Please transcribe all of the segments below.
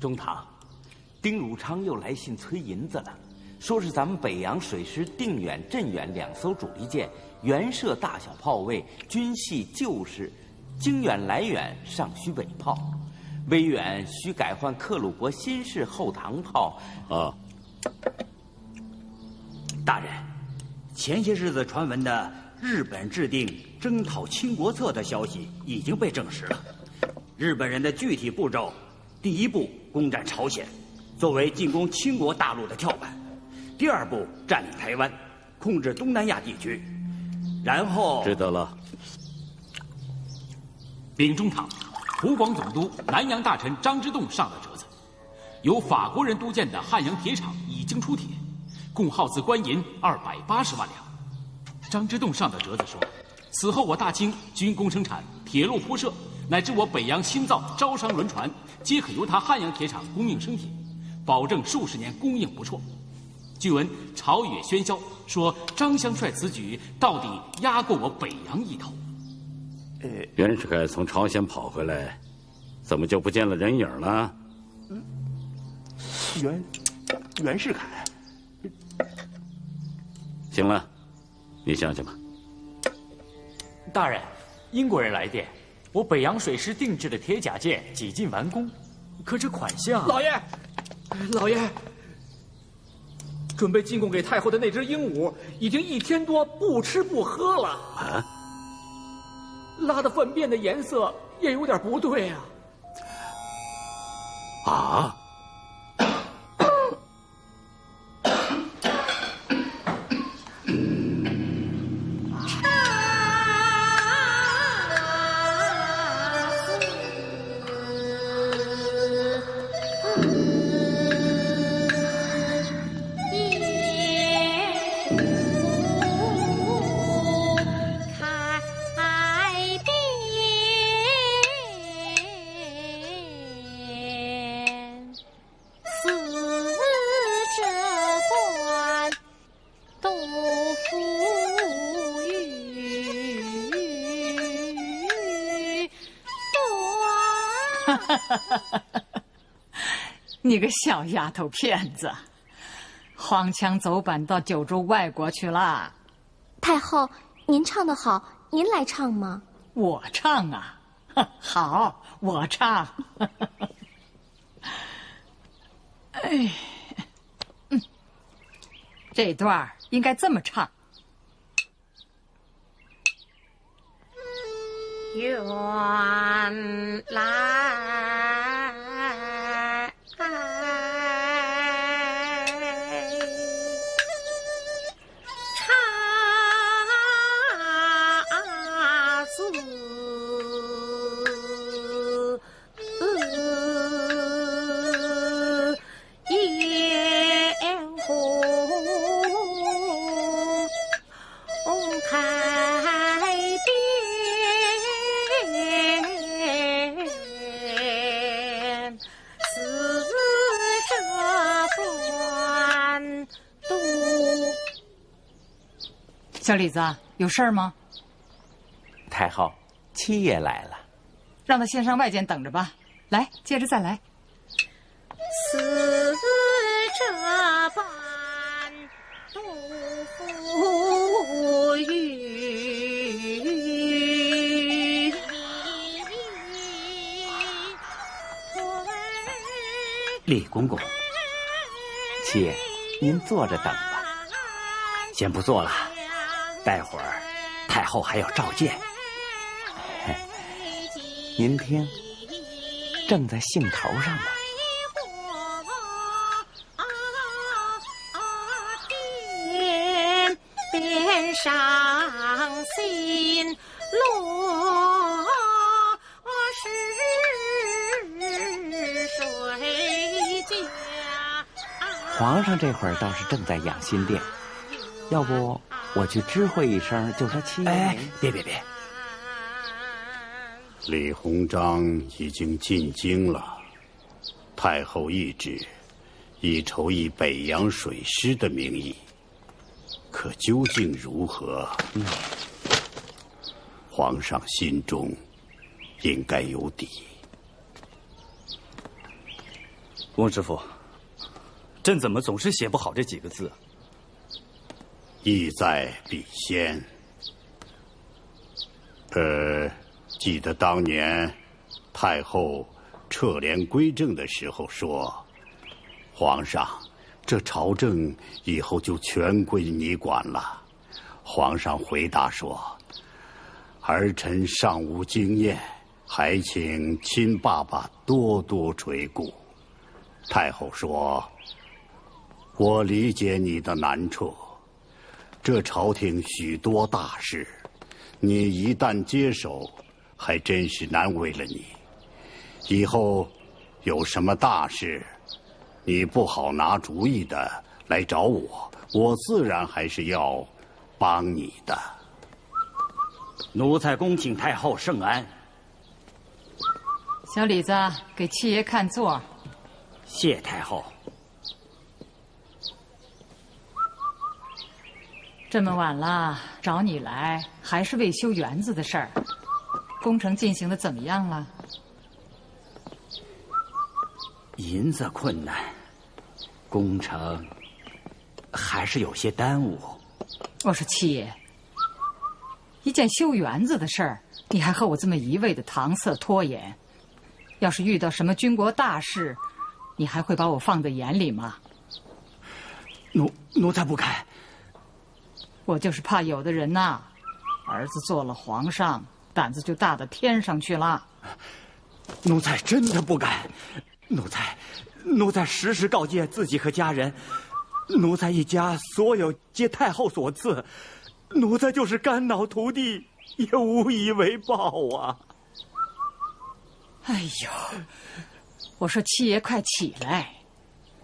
中堂，丁汝昌又来信催银子了，说是咱们北洋水师定远、镇远2艘主力舰，原设大小炮位，均系旧式，经远来远尚需尾炮，威远需改换克虏伯新式后膛炮。大人，前些日子传闻的日本制定征讨清国策的消息已经被证实了。日本人的具体步骤，第一步攻占朝鲜，作为进攻清国大陆的跳板；第二步占领台湾，控制东南亚地区，然后知道了。禀中堂，湖广总督南洋大臣张之洞上的折子，由法国人督建的汉阳铁厂已经出铁，共耗资官银280万两。张之洞上的折子说，此后我大清军工生产、铁路铺设，乃至我北洋新造招商轮船，皆可由他汉阳铁厂供应生铁，保证数十年供应不辍。据闻朝野喧嚣，说张香帅此举到底压过我北洋一头。袁世凯从朝鲜跑回来，怎么就不见了人影了？袁世凯。行了，你想想吧。大人，英国人来电，我北洋水师定制的铁甲舰几近完工，可这款项……老爷，准备进贡给太后的那只鹦鹉，已经1天多不吃不喝了。啊？拉的粪便的颜色也有点不对啊！啊！你个小丫头片子，荒腔走板到九州外国去了。太后，您唱得好，您来唱吗？我唱啊，好，我唱。哎，这段应该这么唱。原来小李子，有事儿吗？太后，七爷来了，让他先上外间等着吧。来，接着再来。似这般杜甫语，李公公，七爷，您坐着等吧。先不做了，待会儿太后还要召见。您听，正在兴头上呢。天边上新落是水家。皇上这会儿倒是正在养心殿，要不我去知会一声，就说七爷。哎，别，李鸿章已经进京了，太后懿旨，已筹以北洋水师的名义，可究竟如何？皇上心中应该有底。翁师傅，朕怎么总是写不好这几个字？意在笔先。记得当年太后撤帘归政的时候说：“皇上，这朝政以后就全归你管了。”皇上回答说：“儿臣尚无经验，还请亲爸爸多多垂顾。”太后说：“我理解你的难处，这朝廷许多大事，你一旦接手，还真是难为了你。以后有什么大事，你不好拿主意的来找我，我自然还是要帮你的。”奴才恭请太后圣安。小李子，给七爷看座。谢太后。这么晚了，找你来还是为修园子的事儿。工程进行的怎么样了？银子困难，工程还是有些耽误。我说七爷，一件修园子的事儿，你还和我这么一味的搪塞拖延？要是遇到什么军国大事，你还会把我放在眼里吗？奴才不敢。我就是怕有的人呐，儿子做了皇上，胆子就大到天上去了。奴才真的不敢。奴才时时告诫自己和家人，奴才一家所有皆太后所赐，奴才就是肝脑涂地，也无以为报啊！哎呦，我说七爷快起来！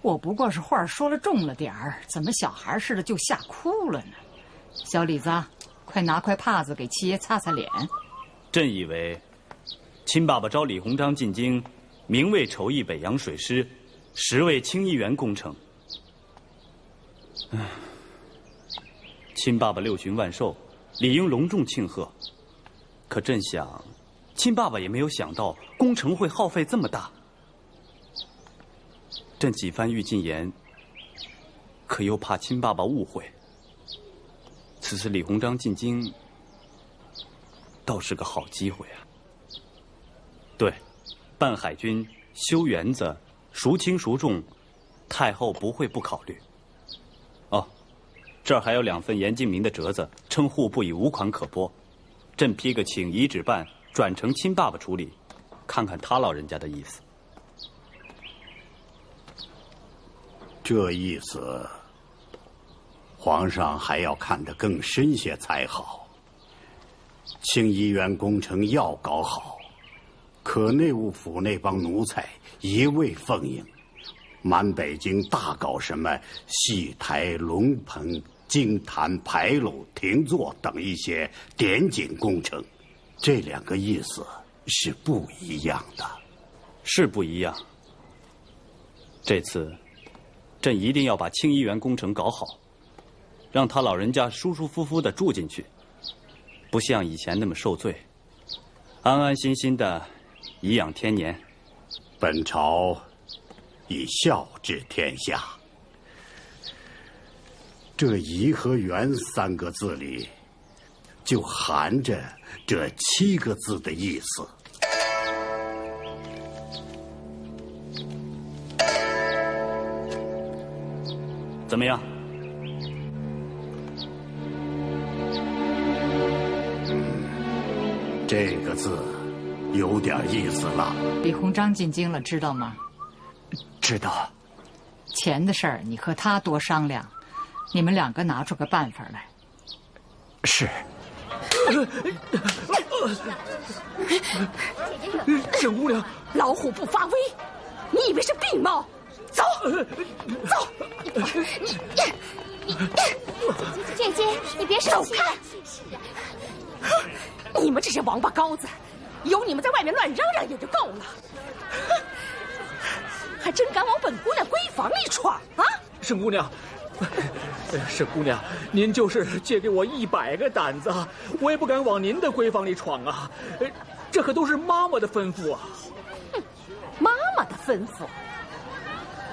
我不过是话说了重了点儿，怎么小孩似的就吓哭了呢？小李子，快拿块帕子给七爷擦擦脸。朕以为，亲爸爸召李鸿章进京，名为筹议北洋水师，实为清漪园工程。亲爸爸6旬万寿，理应隆重庆贺。可朕想，亲爸爸也没有想到工程会耗费这么大。朕几番欲进言，可又怕亲爸爸误会。此次李鸿章进京，倒是个好机会啊。对，办海军、修园子、孰轻孰重，太后不会不考虑。哦，这儿还有2份严敬明的折子，称户部已无款可拨，朕批个请遗旨办转呈亲爸爸处理，看看他老人家的意思。这意思，皇上还要看得更深些才好。清漪园工程要搞好，可内务府那帮奴才一味奉迎，满北京大搞什么戏台、龙棚、金坛、牌楼、亭座等一些点景工程，这2个意思是不一样的。是不一样。这次，朕一定要把清漪园工程搞好，让他老人家舒舒服服地住进去，不像以前那么受罪，安安心心的颐养天年。本朝以孝治天下，这颐和园3个字里，就含着这7个字的意思。怎么样？这个字有点意思了。李鸿章进京了，知道吗？知道。钱的事儿，你和他多商量，你们2个拿出个办法来。是。沈姑娘，老虎不发威，你以为是病猫？走，走！姐姐，你别生气。走开！你们这些王八羔子，有你们在外面乱嚷嚷也就够了，还真敢往本姑娘闺房里闯啊！沈姑娘，沈姑娘，您就是借给我100个胆子，我也不敢往您的闺房里闯啊！这可都是妈妈的吩咐啊！哼，妈妈的吩咐。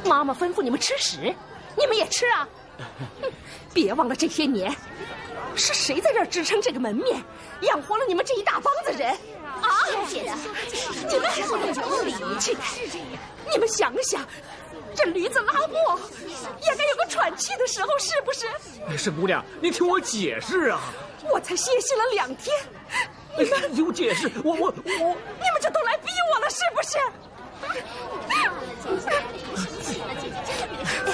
妈妈吩咐你们吃屎，你们也吃啊！别忘了这些年，是谁在这儿支撑这个门面，养活了你们这一大帮子人啊！你们说的有理去，你们想想，这驴子拉磨也该有个喘气的时候，是不是？沈姑娘，您听我解释啊！我才歇息了2天，你们有解释，我，你们就都来逼我了，是不是？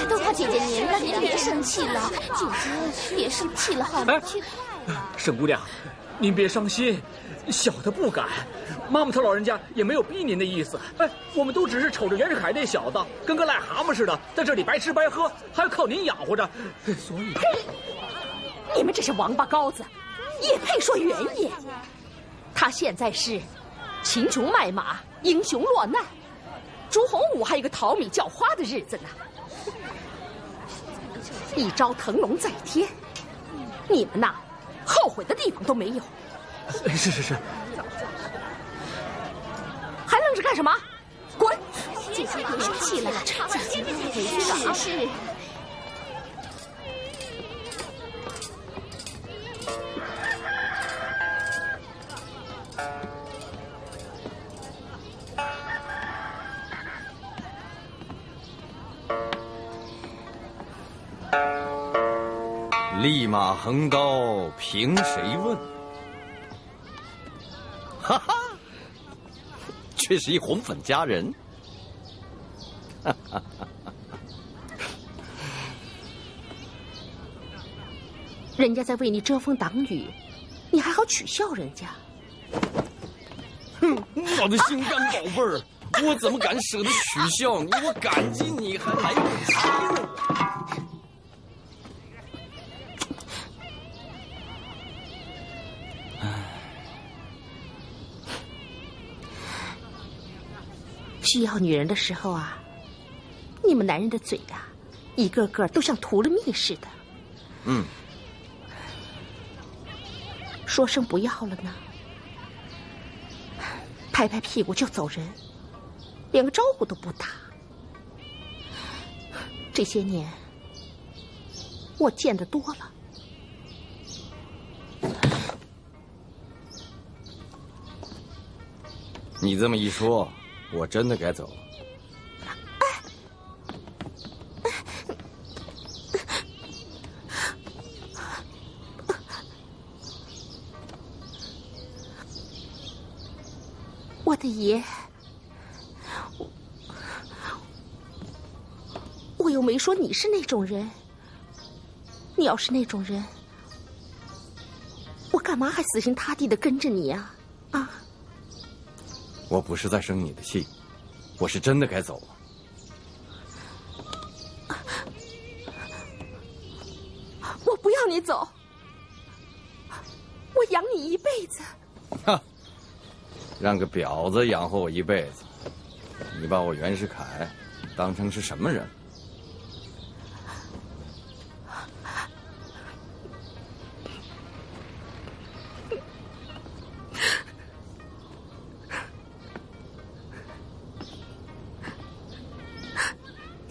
都靠姐姐您了，您别生气了，姐姐别生气了，好吗？沈姑娘，您别伤心，小的不敢，妈妈她老人家也没有逼您的意思。哎，我们都只是瞅着袁世凯那小子跟个癞蛤蟆似的，在这里白吃白喝，还要靠您养活着，所以，你们这些王八羔子，也配说原野？他现在是秦琼卖马，英雄落难，朱洪武还有个淘米叫花的日子呢。一朝腾龙在天，你们呐，后悔的地方都没有。是，还愣着干什么？滚！姐姐别生气了，姐姐回去吧。是。立马横刀，凭谁问？哈哈，却是一红粉佳人。哈哈，人家在为你遮风挡雨，你还好取笑人家？哼，我的心肝宝贝儿，我怎么敢舍得取笑你？我感激你还来不及了。需要女人的时候啊，你们男人的嘴啊，一个个都像涂了蜜似的。说声不要了呢，拍拍屁股就走人，连个招呼都不打。这些年我见得多了。你这么一说，我真的该走了。我的爷，我又没说你是那种人。你要是那种人，我干嘛还死心塌地的跟着你呀？啊！我不是在生你的气，我是真的该走了。我不要你走，我养你一辈子。哈，让个婊子养活我一辈子，你把我袁世凯当成是什么人？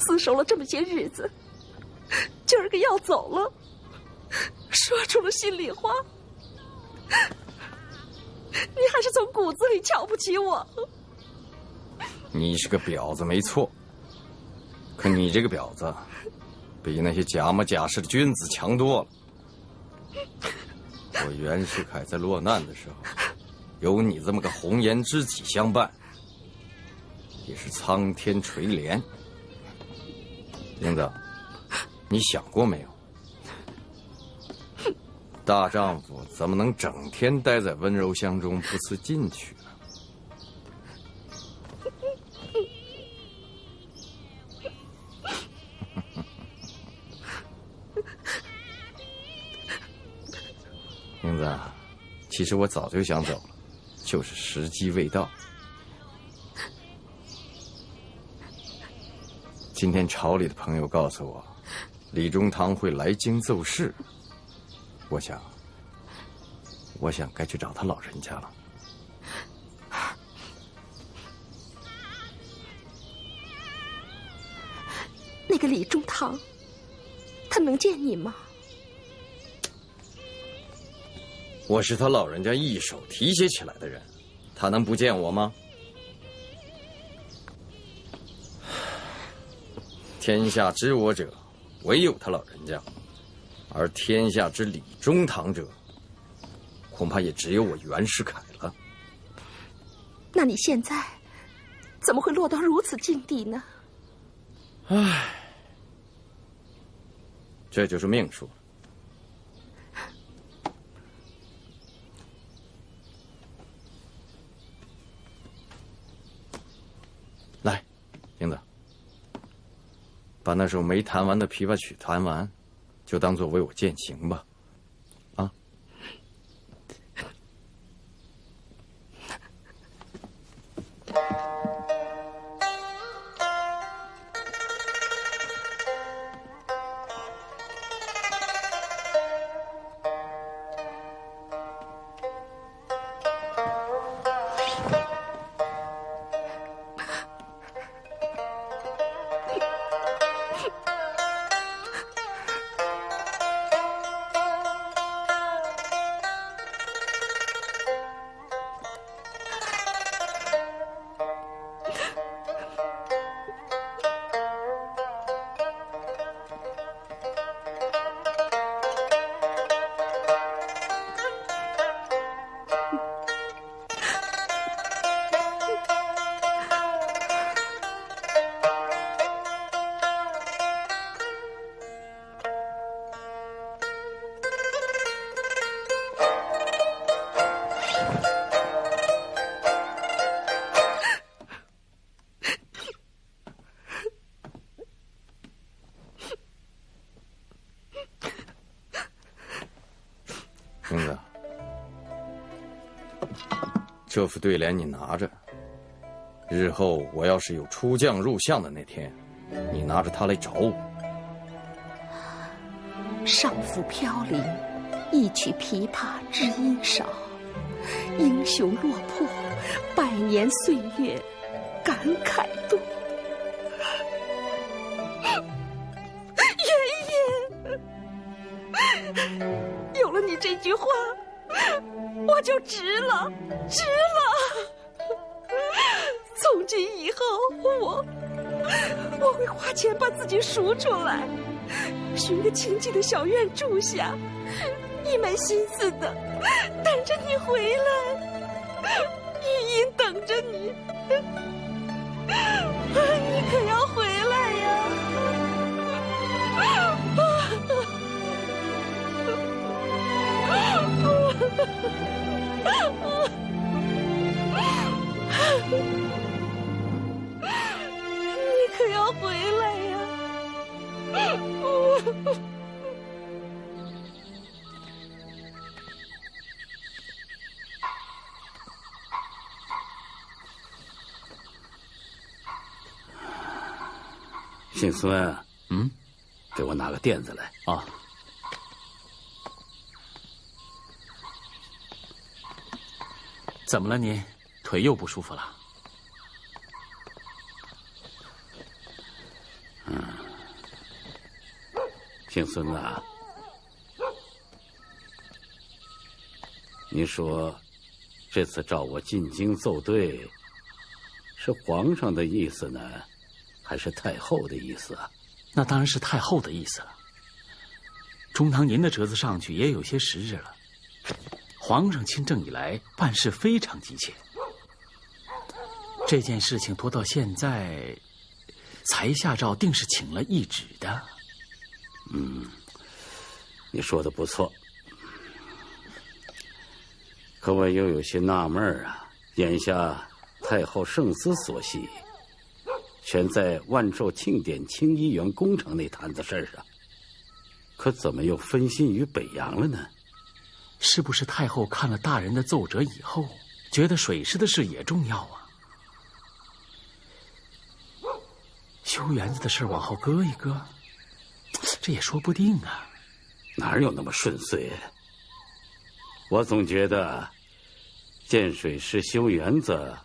厮守了这么些日子，今儿个要走了，说出了心里话，你还是从骨子里瞧不起我。你是个婊子没错，可你这个婊子比那些假模假式的君子强多了。我袁世凯在落难的时候，有你这么个红颜知己相伴，也是苍天垂怜。英子，你想过没有？大丈夫怎么能整天待在温柔乡中不思进取呢？英子，其实我早就想走了，就是时机未到。今天朝里的朋友告诉我，李中堂会来京奏事。我想该去找他老人家了。个李中堂，他能见你吗？我是他老人家一手提携起来的人，他能不见我吗？天下知我者，唯有他老人家，而天下知李中堂者，恐怕也只有我袁世凯了。那你现在怎么会落到如此境地呢？唉，这就是命数。来，英子，把那首没弹完的琵琶曲弹完，就当作为我饯行吧。啊。英子，这副对联你拿着，日后我要是有出将入相的那天，你拿着它来找我。上府飘零，一曲琵琶知音少。英雄落魄，百年岁月感慨多。原野，有了你这句话，我就值了，值了。从今以后，我会花钱把自己赎出来，寻个清静的小院住下，一门心思的等着你回来，玉英等着你，你可要回来呀！你可要回来呀！姓孙，给我拿个垫子来啊。怎么了您？腿又不舒服了？姓孙啊，你说这次召我进京奏对，是皇上的意思呢，还是太后的意思啊？那当然是太后的意思了。中堂您的折子上去也有些时日了，皇上亲政以来办事非常急切，这件事情拖到现在才下诏，定是请了懿旨的。你说的不错，可我又有些纳闷啊。眼下太后圣思所系，全在万寿庆典清漪园工程那摊子事上，可怎么又分心于北洋了呢？是不是太后看了大人的奏折以后，觉得水师的事也重要啊？修园子的事往后搁一搁，这也说不定啊。哪有那么顺遂？我总觉得建水师修园子，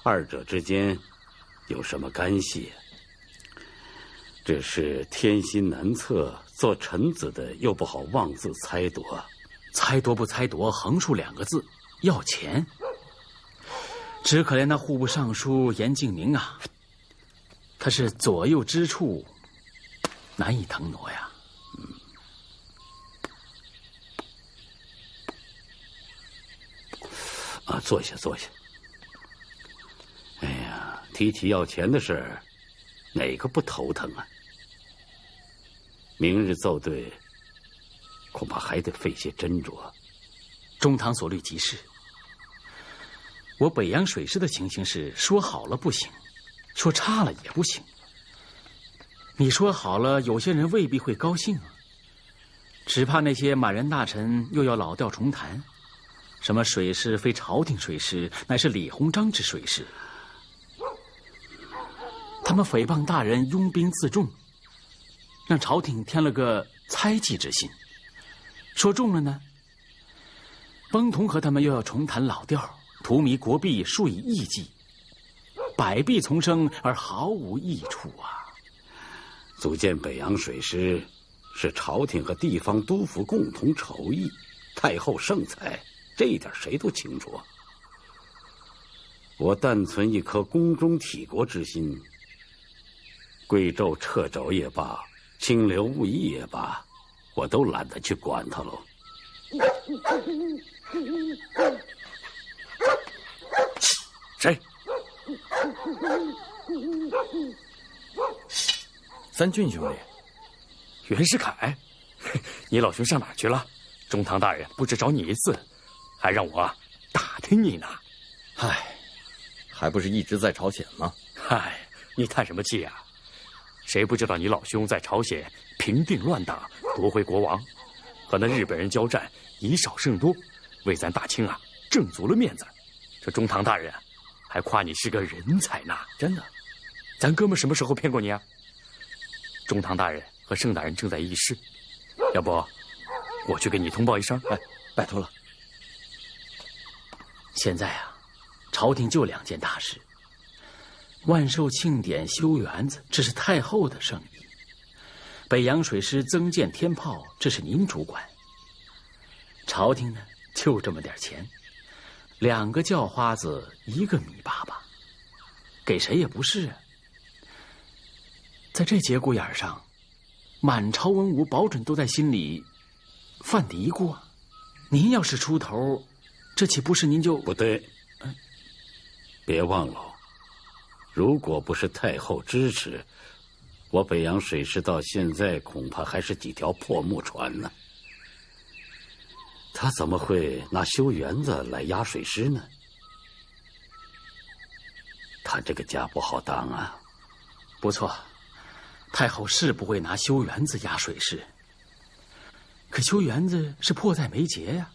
二者之间有什么干系？只是天心难测，做臣子的又不好妄自猜度。猜夺不猜夺，横竖2个字，要钱。只可怜那户部尚书严敬明啊，他是左右之处难以腾挪呀。坐下，坐下。哎呀，提起要钱的事儿，哪个不头疼啊？明日奏对，恐怕还得费些斟酌。中堂所虑极是。我北洋水师的情形是，说好了不行，说差了也不行。你说好了，有些人未必会高兴啊。只怕那些满人大臣又要老调重弹。什么水师非朝廷水师，乃是李鸿章之水师。他们诽谤大人拥兵自重，让朝廷添了个猜忌之心。说中了呢，翁同和他们又要重弹老调，荼蘼国币，数以亿计，百弊丛生而毫无益处啊！组建北洋水师，是朝廷和地方督抚共同筹议，太后圣裁。这一点谁都清楚。我但存一颗宫中体国之心，贵胄掣肘也罢，清流务役也罢，我都懒得去管他喽。谁？三郡兄弟，袁世凯，你老兄上哪儿去了？中堂大人不止找你一次，还让我打听你呢。唉，还不是一直在朝鲜吗？嗨，你叹什么气啊？谁不知道你老兄在朝鲜平定乱党，夺回国王，和那日本人交战，以少胜多，为咱大清啊挣足了面子。这中堂大人还夸你是个人才呢。真的？咱哥们什么时候骗过你啊？中堂大人和盛大人正在议事，要不我去给你通报一声？哎，拜托了。现在啊，朝廷就2件大事：万寿庆典修园子，这是太后的圣意；北洋水师增建天炮，这是您主管。朝廷呢，就这么点钱，2个叫花子，1个米粑粑，给谁也不是啊。在这节骨眼上，满朝文武保准都在心里犯嘀咕啊。您要是出头，这岂不是您就不对？别忘了，如果不是太后支持，我北洋水师到现在恐怕还是几条破木船呢。他怎么会拿修园子来压水师呢？他这个家不好当啊。不错，太后是不会拿修园子压水师，可修园子是迫在眉睫呀。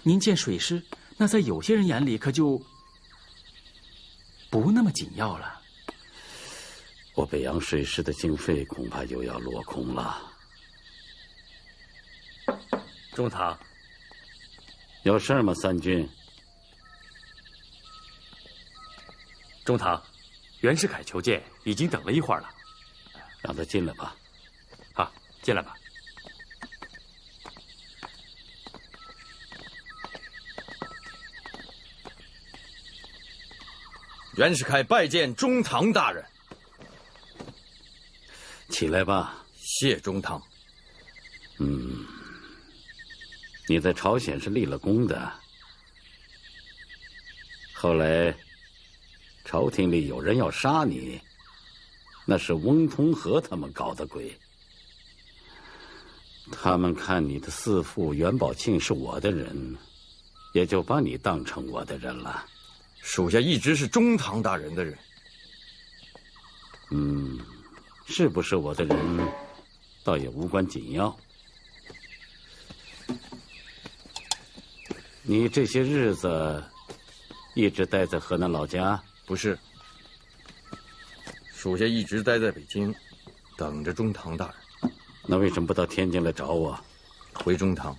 您建水师，那在有些人眼里可就不那么紧要了。我北洋水师的经费恐怕又要落空了。中堂，有事吗，三军？中堂，袁世凯求见，已经等了一会儿了。让他进来吧。好，进来吧。袁世凯拜见中堂大人。起来吧。谢中堂。你在朝鲜是立了功的，后来朝廷里有人要杀你，那是翁同和他们搞的鬼。他们看你的四父袁宝庆是我的人，也就把你当成我的人了。属下一直是中堂大人的人。是不是我的人，倒也无关紧要。你这些日子一直待在河南老家？不是，属下一直待在北京，等着中堂大人。那为什么不到天津来找我？回中堂，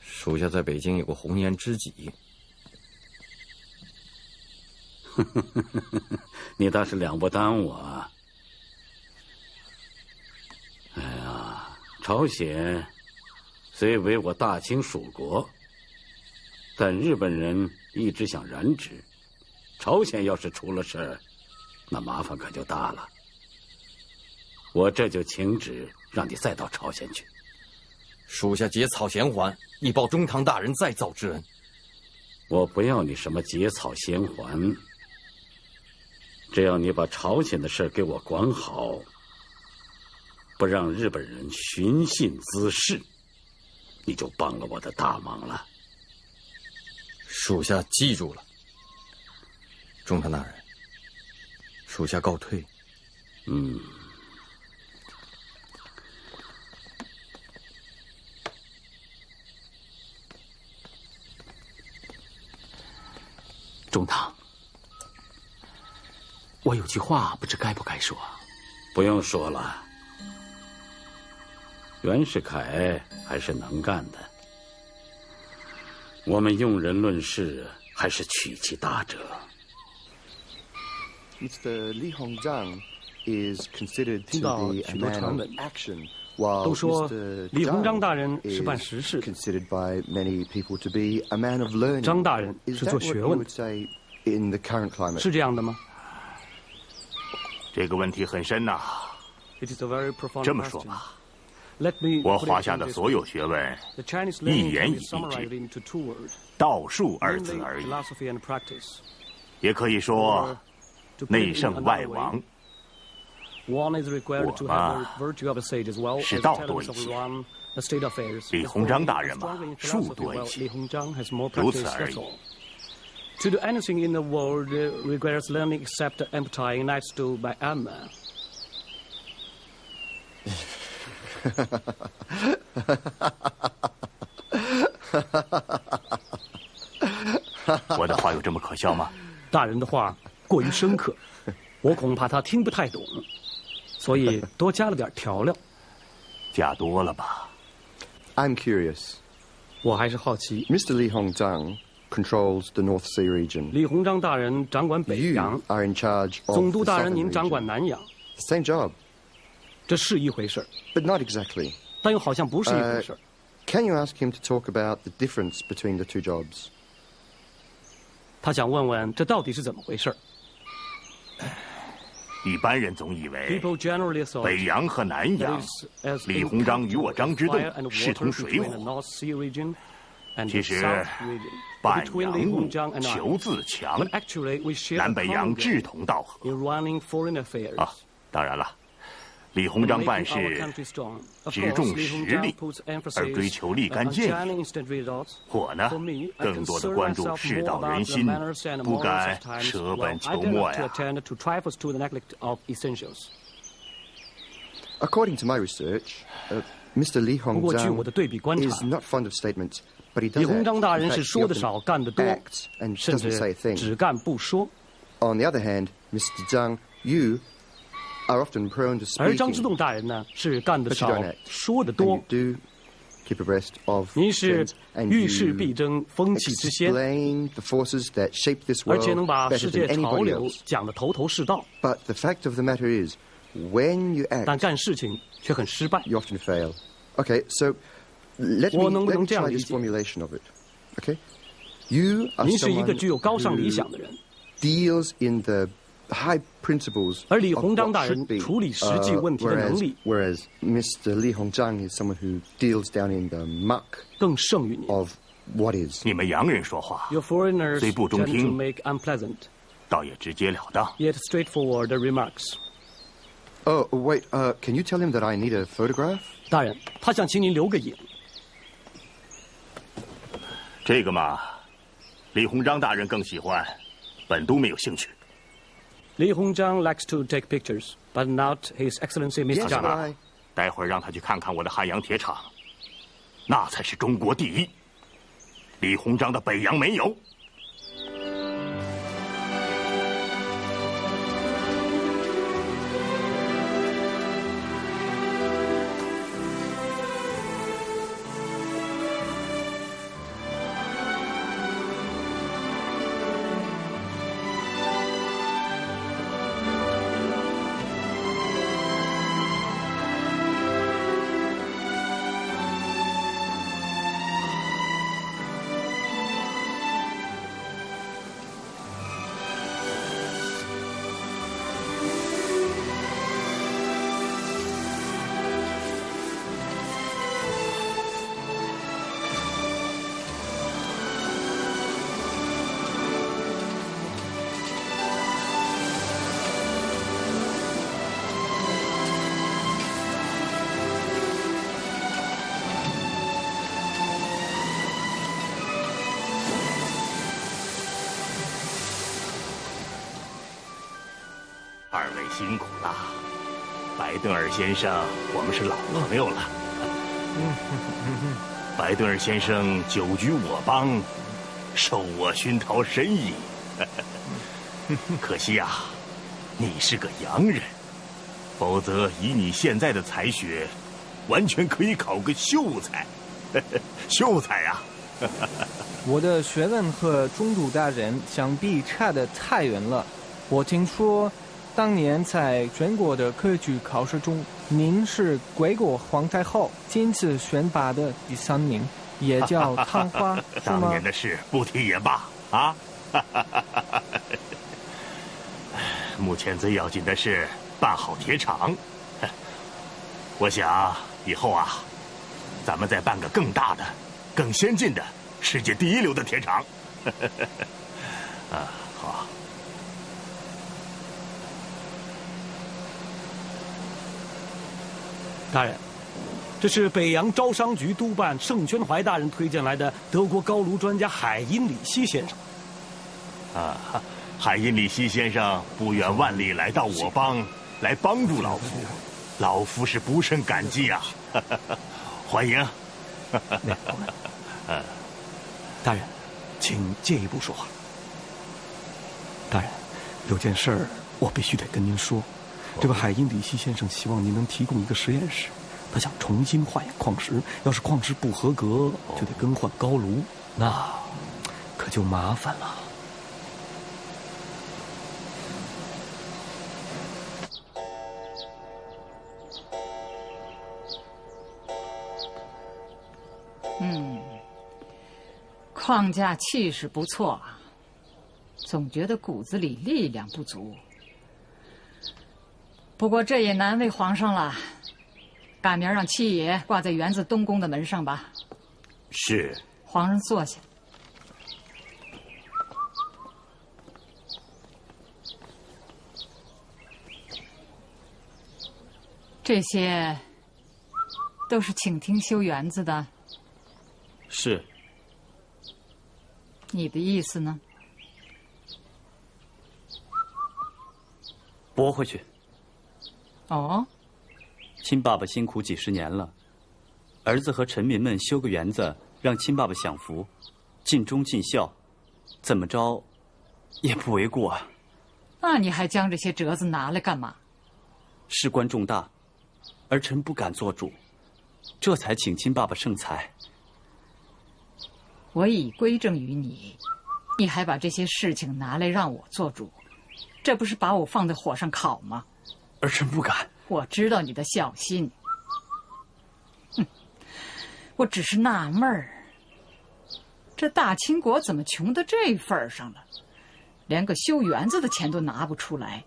属下在北京有个红颜知己。你倒是两不耽误啊！朝鲜虽为我大清属国，但日本人一直想染指。朝鲜要是出了事儿，那麻烦可就大了。我这就请旨，让你再到朝鲜去。属下结草衔环，以报中堂大人再造之恩。我不要你什么结草衔环，只要你把朝鲜的事给我管好，不让日本人寻衅滋事，你就帮了我的大忙了。属下记住了。中堂大人，属下告退。中堂，我有句话不知该不该说。不用说了，袁世凯还是能干的。我们用人论事，还是取其大者。Mr. Li Hongzhang is considered to be a man of action, 都 while 说 Mr. 李鸿章大 Zhang 人是办实 is 事， considered by many people to be a man of learning. 张大人 Is 是 that 做 what 学 you 问 would say in the current climate? 是这样的吗？这个问题很深呐。 It is a very profound 这么说 question. 吧， Let me 我 put it 华夏 in 的 this 所有 way. 学问， The Chinese 一 learning 言 can 以 be 蔽 summarized 之， into two words. 道术二字 Namely, 而已。 philosophy and practice. 也可以说 To put 内 it in 圣 another 外 way, 王。 One is required to 我 have 嘛 the virtue of a sage as well as 是 the 道 talents 多一 of 些。 run the state affairs. 李鸿章大人 Therefore, 嘛 stronger in 术 philosophy, 多一 while 些。 Li Hongzhang has more 如 practice, 此而 that's 已。 all. To do anything in the world requires learning except emptying night stool by Amma. 我的话有这么可笑吗？大人的话过于深刻，我恐怕他听不太懂，所以多加了点调料。加多了吧？ I'm curious. 我还是好奇。 Mr. Li Hongzhang controls the North Sea region. 李鸿章大人掌管北 You 洋， are in charge of 总 the 督大人 southern 您掌管 region. 南洋， Same job, 这是一回事儿， but not exactly. 但又好像不是一回事儿。 Can you ask him to talk about the difference between the two jobs? 他想问问这到底是怎么回事儿。一般人总以为 People generally thought 北洋和南 that 洋 is as 李鸿章与我张之洞 fire and 势同 water 水 between the 火。 North Sea region and 其 the 实 South region 扮 between 洋 Li 务 Hongzhang and 求 I. 自强 But，actually, we share 南 a 北 common 洋 goal 志同道合 in running foreign affairs. 啊。当然了，李鸿章办事只重实力，而追求立竿见影。我呢，更多的关注世道人心，不敢舍本求末呀。 According to my research, Mr. Li 不过据我的对比观 Hongzhang 察 is not fond of statements, but he does 李鸿章大 act. 人 In 是 fact, 说 he 的 often 少，干的多， acts and 甚 doesn't 至 say a thing. 只干不说。 On the other hand, Mr. Zhang, you are often prone to 而张之 speaking, 洞大人呢，是干的 but you 少 don't，act. 说的 And 多 you。do keep abreast of 您是 things, and 遇事 you 必争，风气之先， explain the forces that shape this 而 world 且能把 better 世 than 界潮 anybody 流 else. 讲得头头是道。 But the fact of the matter is, when you 但 act, 干事情却很失败。 you often fail. Okay, so let 我能不 me 能这样 try 理 this 解？ formulation of it. Okay, you are 您是一个 someone 具有高尚理 who 想的人， deals in the high principles 而李 of 鸿章 what 大人 should be, 处理实际问题的能力 whereas Mr. Li Hongzhang is someone who deals down in the muck 更胜于您。 of what is. 你们洋人说话 Your foreigners 虽不中 tend to 听， make unpleasant 倒也直截了当。 yet straightforward remarks. Oh, wait, can you tell him that I need a photograph? 大人，他想请您留个影。这个嘛，李鸿章大人更喜欢，本都没有兴趣。 Li Hongzhang likes to take pictures, but not His Excellency Mr. Yes, Zhang. I... 待会儿让他去看看我的汉阳铁厂，那才是中国第一。李鸿章的北洋没有。辛苦了，白顿尔先生，我们是老朋友了。白顿尔先生久居我邦，受我熏陶深矣。可惜啊，你是个洋人，否则以你现在的才学，完全可以考个秀才。秀才呀！我的学问和中主大人想必差得太远了。我听说，当年在全国的科举考试中，您是贵国皇太后亲自选拔的第3名，也叫探花，是吗？当年的事不提也罢啊。目前最要紧的是办好铁厂。我想以后啊，咱们再办个更大的、更先进的、世界第一流的铁厂。啊，好。大人，这是北洋招商局督办盛宣怀大人推荐来的德国高卢专家海因里希先生。啊，海因里希先生不远万里来到我邦，来帮助老夫，老夫是不胜感激啊！欢迎。大人，请进一步说话。大人，有件事儿我必须得跟您说。这个海因里希先生希望您能提供一个实验室，他想重新化验矿石，要是矿石不合格，就得更换高炉，那可就麻烦了。框架气势不错啊，总觉得骨子里力量不足。不过这也难为皇上了，赶明儿让七爷挂在园子东宫的门上吧。是。皇上坐下。这些都是请听修园子的。是。你的意思呢？拨回去。哦。亲爸爸辛苦几十年了，儿子和臣民们修个园子，让亲爸爸享福，尽忠尽孝，怎么着也不为过啊。那你还将这些折子拿来干嘛？事关重大，儿臣不敢做主，这才请亲爸爸圣裁。我已归正于你，你还把这些事情拿来让我做主，这不是把我放在火上烤吗？儿臣不敢。我知道你的小心。我只是纳闷儿，这大清国怎么穷到这份儿上了，连个修园子的钱都拿不出来。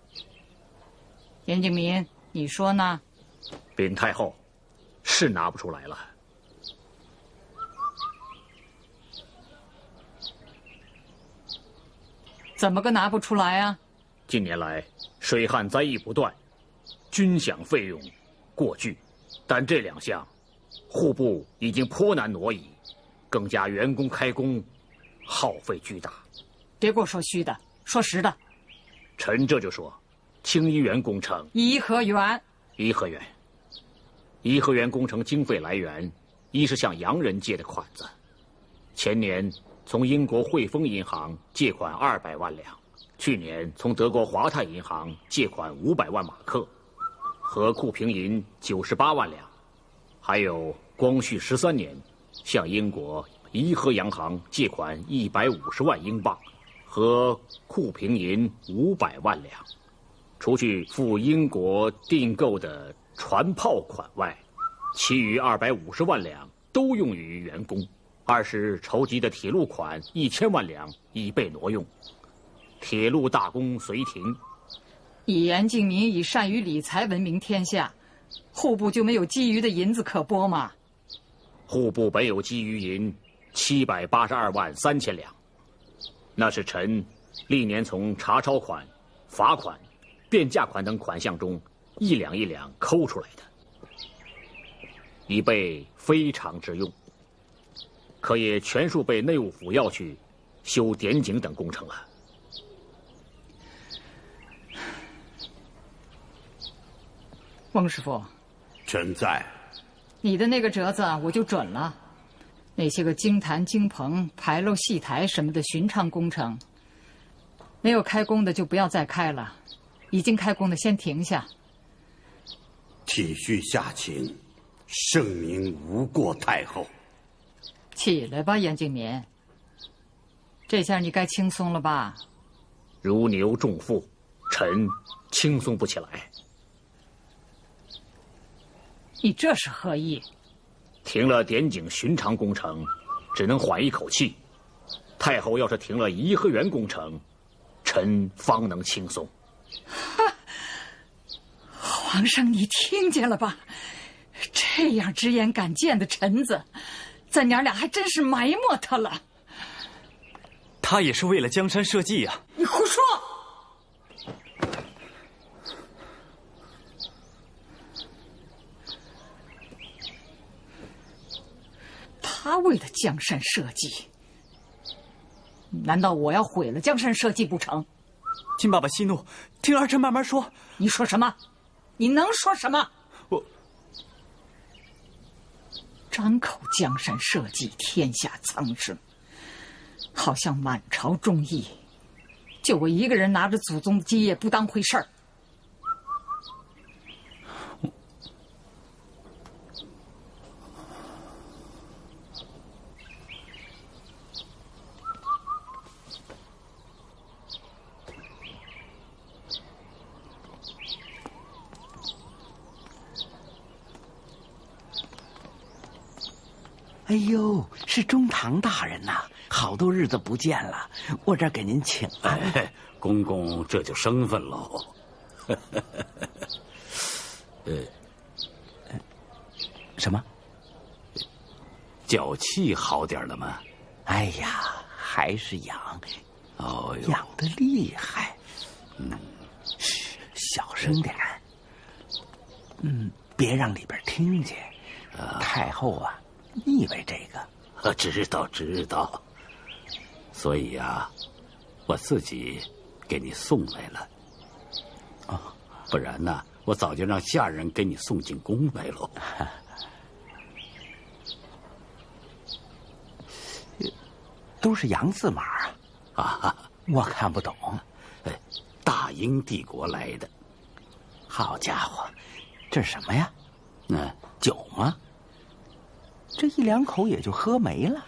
严敬民，你说呢？禀太后，是拿不出来了。怎么个拿不出来啊？近年来水旱灾疫不断，军饷费用过巨，但这2项户部已经颇难挪移，更加员工开工耗费巨大。别给我说虚的，说实的。臣这就说，清医园工程颐和园工程经费来源，一是向洋人借的款子，前年从英国汇丰银行借款200万两，去年从德国华泰银行借款500万马克，和库平银98万两，还有光绪13年向英国颐和洋行借款150万英镑，和库平银500万两。除去赴英国订购的船炮款外，其余250万两都用于员工。二是筹集的铁路款1000万两已被挪用，铁路大工随停。以严敬民以善于理财闻名天下，户部就没有基余的银子可拨吗？户部本有基余银782万3000两，那是臣历年从查钞款、罚款、变价款等款项中1两1两抠出来的，以备非常之用，可也全数被内务府要去修典景等工程了。翁师傅，臣在。你的那个折子我就准了，那些个京坛、京棚、牌楼、戏台什么的寻常工程，没有开工的就不要再开了，已经开工的先停下。体恤下情，圣明无过太后。起来吧，严敬民，这下你该轻松了吧？如牛重负，臣轻松不起来。你这是何意？停了点景寻常工程，只能缓一口气。太后要是停了颐和园工程，臣方能轻松。皇上，你听见了吧？这样直言敢谏的臣子，咱娘俩还真是埋没他了。他也是为了江山社稷啊！你胡说！他为了江山社稷，难道我要毁了江山社稷不成？金爸爸息怒，听儿臣慢慢说。你说什么？你能说什么？我张口江山社稷，天下苍生，好像满朝忠义，就我一个人拿着祖宗的基业不当回事儿。哎呦，是中堂大人呐！好多日子不见了，我这儿给您请安。公公这就生分喽。什么？脚气好点了吗？哎呀，还是痒，哦呦，痒得厉害。嘘，小声点。别让里边听见。太后啊。腻歪这个，知道，所以呀，我自己给你送来了。不然呢，我早就让下人给你送进宫来喽。都是洋字码啊，我看不懂。大英帝国来的。好家伙，这是什么呀？酒吗？这一两口也就喝没了，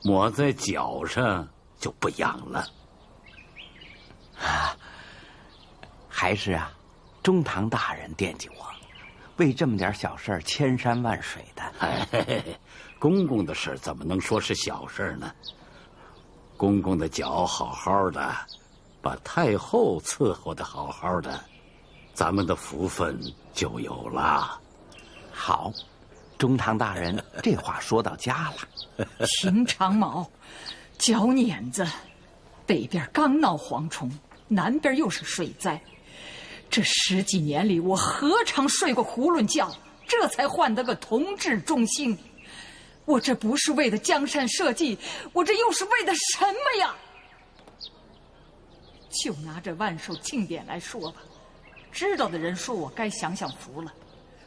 抹在脚上就不痒了。还是啊，中堂大人惦记我，为这么点小事千山万水的。公公的事怎么能说是小事呢？公公的脚好好的，把太后伺候的好好的，咱们的福分就有了。好。中堂大人，这话说到家了。秦长毛，脚碾子，北边刚闹蝗虫，南边又是水灾，这10几年里，我何尝睡过囫囵觉？这才换得个同治中兴。我这不是为了江山社稷，我这又是为的什么呀？就拿这万寿庆典来说吧，知道的人说我该享享福了。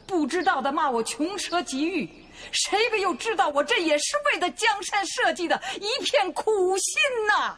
不知道的骂我穷奢极欲，谁个又知道我这也是为了江山社稷的一片苦心呐！